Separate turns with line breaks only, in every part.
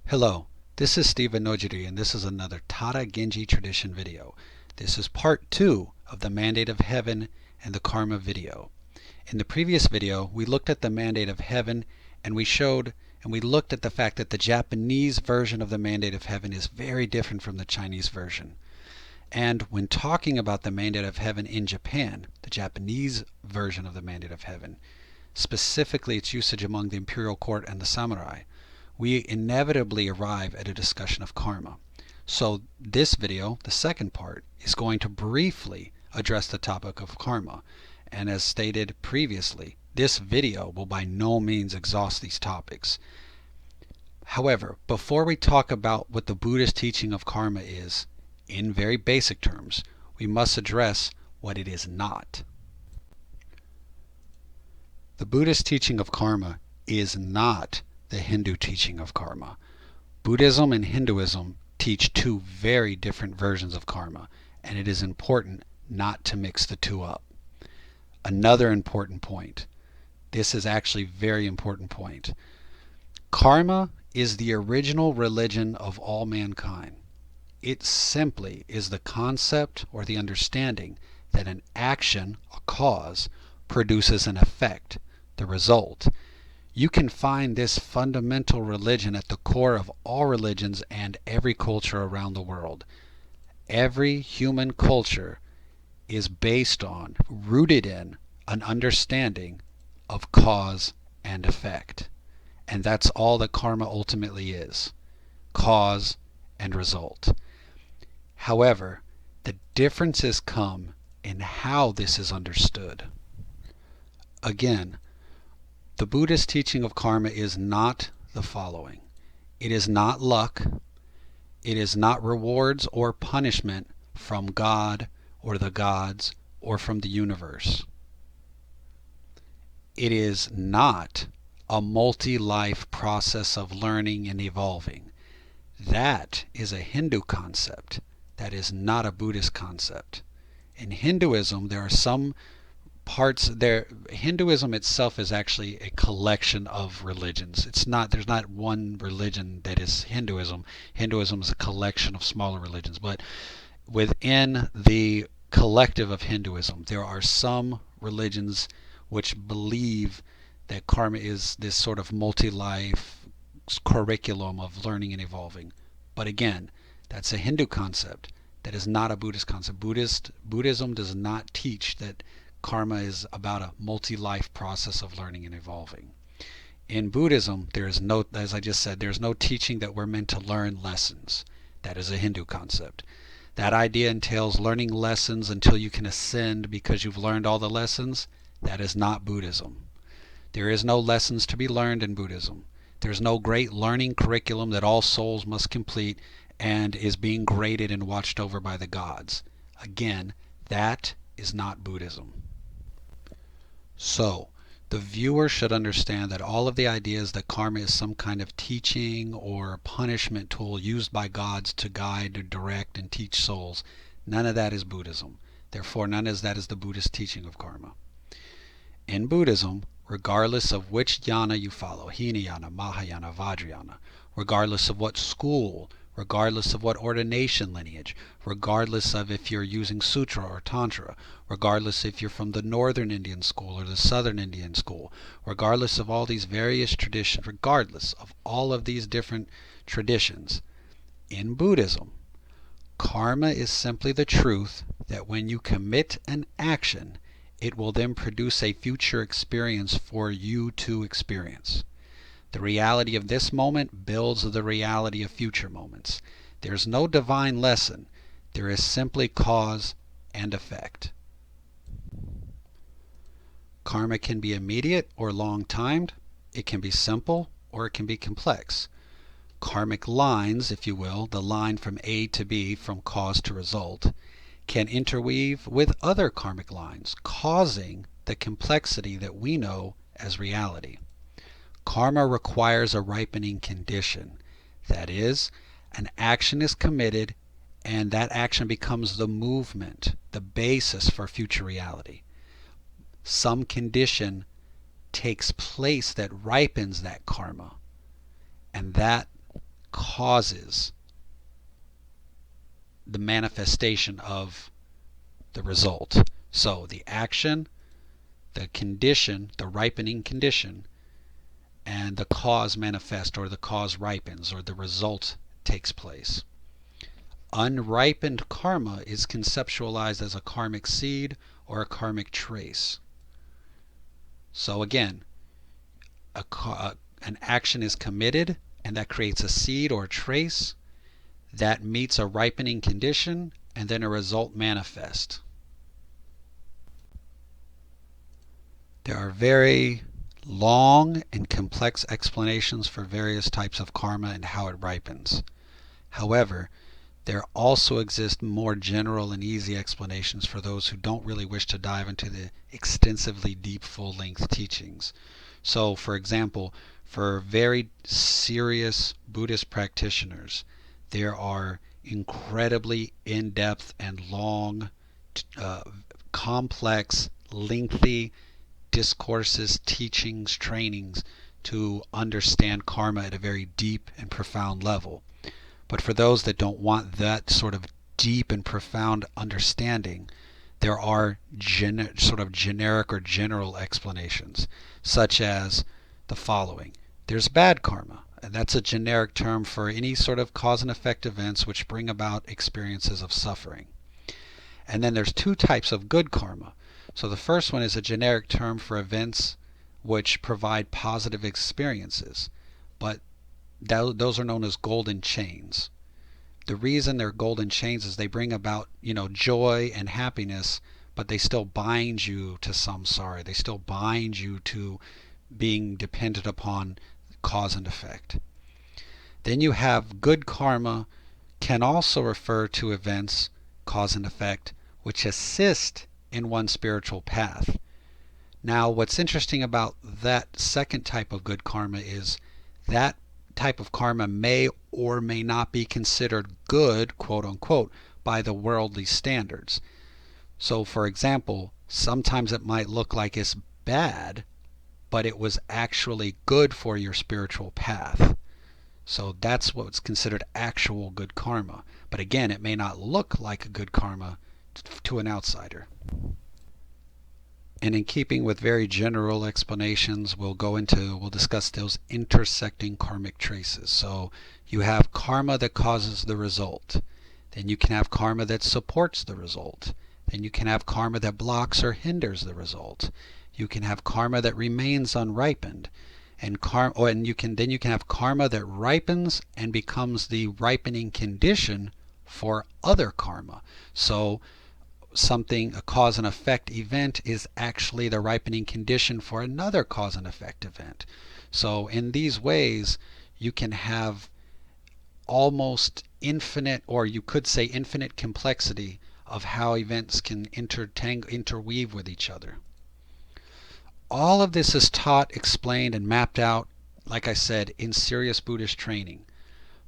Hello, this is Stephen Nojiri and this is another Tada Genji tradition video. This is part 2 of the Mandate of Heaven and the Karma video. In the previous video we looked at the Mandate of Heaven and we looked at the fact that the Japanese version of the Mandate of Heaven is very different from the Chinese version. And when talking about the Mandate of Heaven in Japan, the Japanese version of the Mandate of Heaven, specifically its usage among the imperial court and the samurai, we inevitably arrive at a discussion of karma. So this video, the second part, is going to briefly address the topic of karma. And as stated previously, this video will by no means exhaust these topics. However, before we talk about what the Buddhist teaching of karma is, in very basic terms, we must address what it is not. The Buddhist teaching of karma is not the Hindu teaching of karma. Buddhism and Hinduism teach two very different versions of karma, and it is important not to mix the two up. Another important point. This is actually a very important point. Karma is the original religion of all mankind. It simply is the concept or the understanding that an action, a cause, produces an effect, the result. You can find this fundamental religion at the core of all religions and every culture around the world. Every human culture is based on, rooted in, an understanding of cause and effect. And that's all that karma ultimately is. Cause and result. However, the differences come in how this is understood. Again, the Buddhist teaching of karma is not the following. It is not luck. It is not rewards or punishment from God or the gods or from the universe. It is not a multi-life process of learning and evolving. That is a Hindu concept. That is not a Buddhist concept. In Hinduism, there are some parts there. Hinduism itself is actually a collection of religions. There's not one religion that is Hinduism. Hinduism is a collection of smaller religions, but within the collective of Hinduism, there are some religions which believe that karma is this sort of multi-life curriculum of learning and evolving. But again, that's a Hindu concept. That is not a Buddhist concept. Buddhism does not teach that karma is about a multi-life process of learning and evolving. In Buddhism, there is no, as I just said, there's no teaching that we're meant to learn lessons. That is a Hindu concept. That idea entails learning lessons until you can ascend because you've learned all the lessons. That is not Buddhism. There is no lessons to be learned in Buddhism. There's no great learning curriculum that all souls must complete and is being graded and watched over by the gods. Again, that is not Buddhism. So, the viewer should understand that all of the ideas that karma is some kind of teaching or punishment tool used by gods to guide, direct, and teach souls, none of that is Buddhism. Therefore, none of that is the Buddhist teaching of karma. In Buddhism, regardless of which jhana you follow, Hinayana, Mahayana, Vajrayana, regardless of what school, regardless of what ordination lineage, regardless of if you're using sutra or tantra, regardless if you're from the northern Indian school or the southern Indian school, regardless of all these various traditions, regardless of all of these different traditions, in Buddhism, karma is simply the truth that when you commit an action, it will then produce a future experience for you to experience. The reality of this moment builds the reality of future moments. There's no divine lesson. There is simply cause and effect. Karma can be immediate or long-timed. It can be simple or it can be complex. Karmic lines, if you will, the line from A to B, from cause to result, can interweave with other karmic lines, causing the complexity that we know as reality. Karma requires a ripening condition. That is, an action is committed and that action becomes the movement, the basis for future reality. Some condition takes place that ripens that karma, and that causes the manifestation of the result. So the action, the condition, the ripening condition, and the cause manifest, or the cause ripens, or the result takes place. Unripened karma is conceptualized as a karmic seed or a karmic trace. So again, an action is committed, and that creates a seed or a trace that meets a ripening condition, and then a result manifests. There are very long and complex explanations for various types of karma and how it ripens. However, there also exist more general and easy explanations for those who don't really wish to dive into the extensively deep, full-length teachings. So, for example, for very serious Buddhist practitioners, there are incredibly in-depth and long, complex, lengthy discourses, teachings, trainings to understand karma at a very deep and profound level. But for those that don't want that sort of deep and profound understanding, there are sort of generic or general explanations, such as the following. There's bad karma, and that's a generic term for any sort of cause and effect events which bring about experiences of suffering. And then there's two types of good karma. So the first one is a generic term for events which provide positive experiences, but those are known as golden chains. The reason they're golden chains is they bring about, joy and happiness, but they still bind you to samsara. They still bind you to being dependent upon cause and effect. Then you have good karma, can also refer to events, cause and effect, which assist in one's spiritual path. Now, what's interesting about that second type of good karma is that type of karma may or may not be considered good, quote unquote, by the worldly standards. So, for example, sometimes it might look like it's bad, but it was actually good for your spiritual path. So that's what's considered actual good karma. But again, it may not look like a good karma to an outsider. And in keeping with very general explanations, we'll discuss those intersecting karmic traces. So you have karma that causes the result. Then you can have karma that supports the result. Then you can have karma that blocks or hinders the result. You can have karma that remains unripened. And you can have karma that ripens and becomes the ripening condition for other karma. So a cause and effect event is actually the ripening condition for another cause and effect event. So in these ways, you can have almost infinite, or you could say infinite complexity of how events can interweave with each other. All of this is taught, explained, and mapped out, like I said, in serious Buddhist training.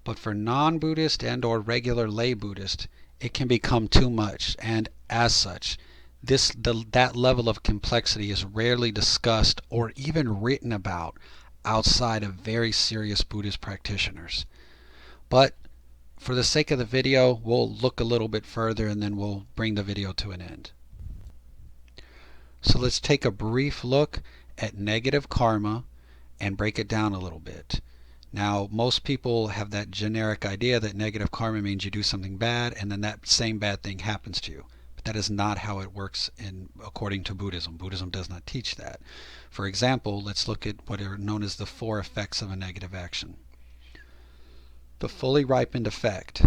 But for non-Buddhist and or regular lay Buddhist, it can become too much, and as such, that level of complexity is rarely discussed or even written about outside of very serious Buddhist practitioners. But for the sake of the video, we'll look a little bit further and then we'll bring the video to an end. So let's take a brief look at negative karma and break it down a little bit. Now, most people have that generic idea that negative karma means you do something bad and then that same bad thing happens to you. But that is not how it works according to Buddhism. Buddhism does not teach that. For example, let's look at what are known as the 4 effects of a negative action. The fully ripened effect.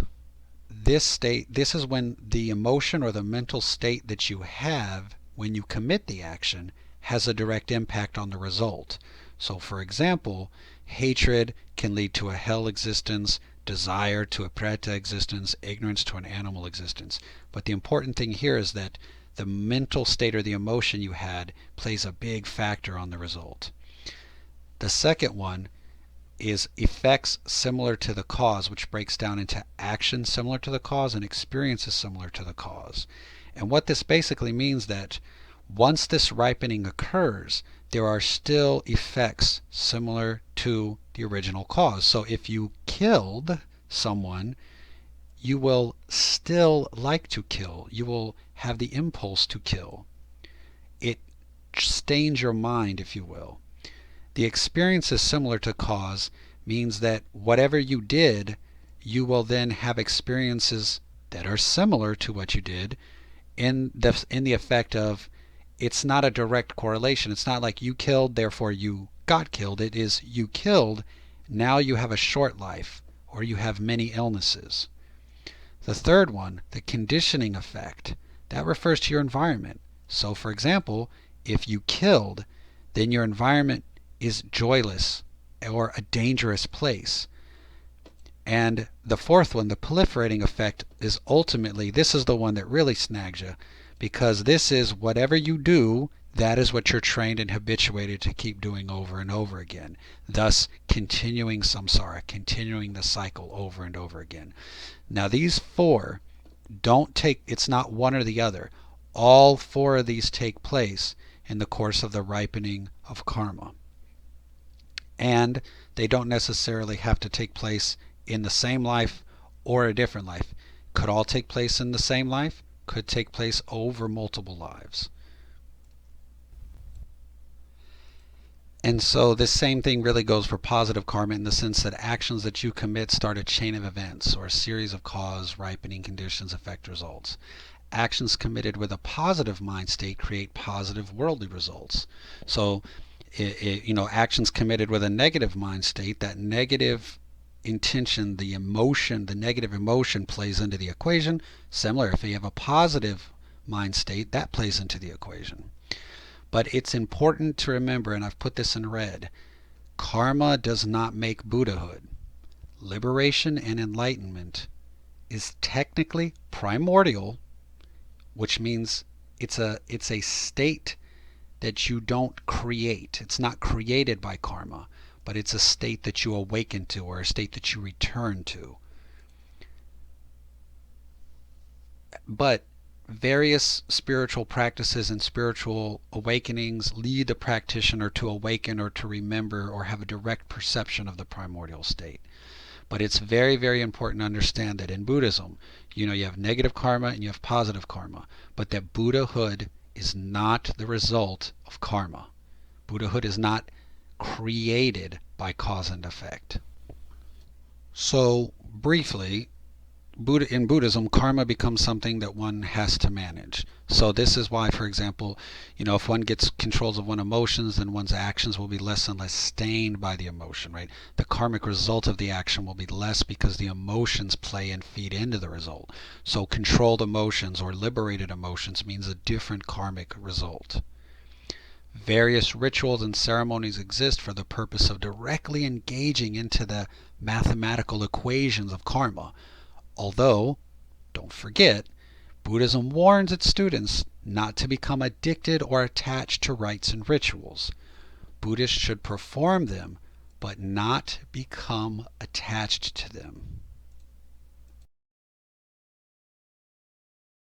This is when the emotion or the mental state that you have when you commit the action has a direct impact on the result. So for example, hatred can lead to a hell existence, desire to a preta existence, ignorance to an animal existence. But the important thing here is that the mental state or the emotion you had plays a big factor on the result. The second one is effects similar to the cause, which breaks down into actions similar to the cause and experiences similar to the cause. And what this basically means that once this ripening occurs, there are still effects similar to the original cause. So if you killed someone, you will still like to kill. You will have the impulse to kill. It stains your mind, if you will. The experience is similar to cause, means that whatever you did, you will then have experiences that are similar to what you did in the effect of, it's not a direct correlation. It's not like you killed, therefore you got killed. It is you killed, now you have a short life, or you have many illnesses. The third one, the conditioning effect, that refers to your environment. So for example, if you killed, then your environment is joyless or a dangerous place. And the fourth one, the proliferating effect, is ultimately, this is the one that really snags you, because this is whatever you do, that is what you're trained and habituated to keep doing over and over again. Thus continuing samsara, continuing the cycle over and over again. Now these four it's not one or the other. All four of these take place in the course of the ripening of karma. And they don't necessarily have to take place in the same life or a different life. Could all take place in the same life, could take place over multiple lives. And so this same thing really goes for positive karma, in the sense that actions that you commit start a chain of events or a series of cause, ripening conditions, effect, results. Actions committed with a positive mind state create positive worldly results. So actions committed with a negative mind state, that negative intention, the emotion, the negative emotion plays into the equation. Similar, if you have a positive mind state, that plays into the equation. But it's important to remember, and I've put this in red, karma does not make Buddhahood. Liberation and enlightenment is technically primordial, which means it's a state that you don't create. It's not created by karma, but it's a state that you awaken to, or a state that you return to. But various spiritual practices and spiritual awakenings lead the practitioner to awaken or to remember or have a direct perception of the primordial state. But it's very, very important to understand that in Buddhism, you have negative karma and you have positive karma, but that Buddhahood is not the result of karma. Buddhahood is not created by cause and effect. So briefly, in Buddhism, karma becomes something that one has to manage. So this is why, for example, if one gets controls of one's emotions, then one's actions will be less and less stained by the emotion, right? The karmic result of the action will be less because the emotions play and feed into the result. So controlled emotions or liberated emotions means a different karmic result. Various rituals and ceremonies exist for the purpose of directly engaging into the mathematical equations of karma. Although, don't forget, Buddhism warns its students not to become addicted or attached to rites and rituals. Buddhists should perform them, but not become attached to them.